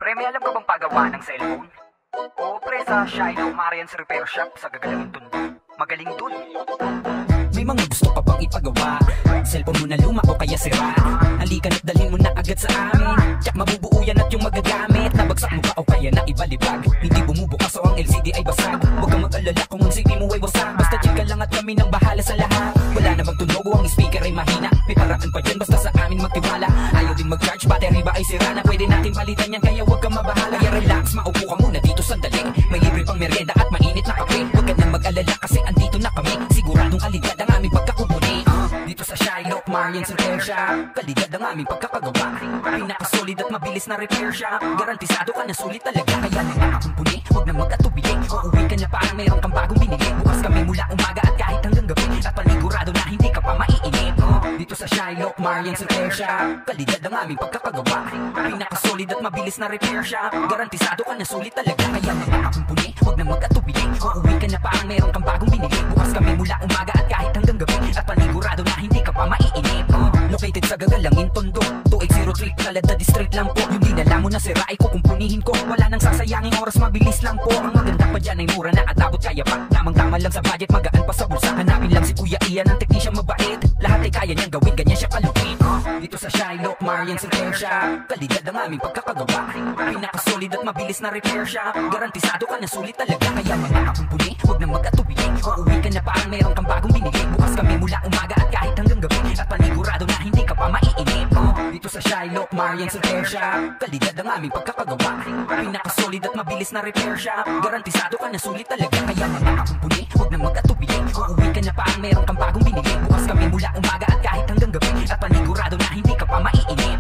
Pre, may alam ka bang pagawa ng cellphone? Oo pre, sa Shino Marian's Repair Shop sa Gagalangin Tondo. Magaling dun. May mga gusto ka bang ipagawa? Cellphone mo na luma o kaya sira? Halika na't dalhin mo na agad sa amin. Tsak mabubuo yan at yung magagamit. Nabagsak mo ba o kaya na ibalibag? Hindi bumubukas o ang LCD ay basag. Huwag kang mag-alala kung ang CD mo ay wasak. Basta check ka lang at kami nang bahala sa lahat. Wala namang tunog o ang speaker ay mahina. May paraan pa yun basta sa amin magtiwala. Ayaw din mag-charge, battery ba ay sira na? Pwede natin palitan yan kaya huwag kang mabahala. Kaya relax, maupo ka muna dito sandali. May libre pang merienda at mainit na kape. Huwag ka nang mag-alala kasi andito na kami. Siguradong kalidad ang aming pagkakubuli. Dito sa Shylock Marian's Repair Shop, kalidad ang aming pagkakagawa. Pinakasolid at mabilis na repair shop. Garantisado ka na sulit talaga. Kaya nakakakumpuni, huwag na mag-atubili. Uuwi ka na parang mayroon kang bagong binili. Bukas kami mula umaga at kahit hanggang gabi. At panigurado na hindi ka pa maiinip. Dito sa Shylock Marian's Repair Shop, kalidad ang aming pagkakagawa. Pinakasolid at mabilis na repair shop. Garantisado ka na sulit talaga. Kaya nakakakumpuni, huwag na mag-atubili. Uuwi ka na parang mayroon kang bagong binili. Bukas kami mula umaga at kahit hanggang gabi. At panigurado na hindi ka pa maiinip. Located sa Gagalangin Tondo, 2803 Calada District lang po. Yung dinala mo na sira ay kukumpunihin ko. Wala nang sasayangin oras, mabilis lang po. Ang maganda pa dyan ay mura na at abot kaya pa. Tamang-tama lang sa budget, magaan pa sa bulsa. Hanapin lang si Kuya Ian, ang teknisyang mabait. Lahat ay kaya niyang gawin, ganyan siya kalupit. Dito sa Shylock Marian's Repair Shop, kalidad ang aming pagkakagawa. Pinakasolid at mabilis na repair shop. Garantisado ka na sulit talaga. Kaya makakakumpuni, huwag na mag-atubili. Uuwi ka na parang mayroon kang bagong binili. Bukas kami mula umaga at kahit hanggang gabi. At panigurado na hindi ka pa maiinip. Dito sa Shylock Marian's Repair Shop, kalidad ang aming pagkakagawa. Pinakasolid at mabilis na repair shop. Garantisado ka na sulit talaga. Kaya makakakumpuni, huwag na mag-atubili. Uuwi ka na parang mayroon kang bagong binili. Bukas kami mula umaga at kahit hanggang gabi. At panigurado na hindi ka pa maiinip.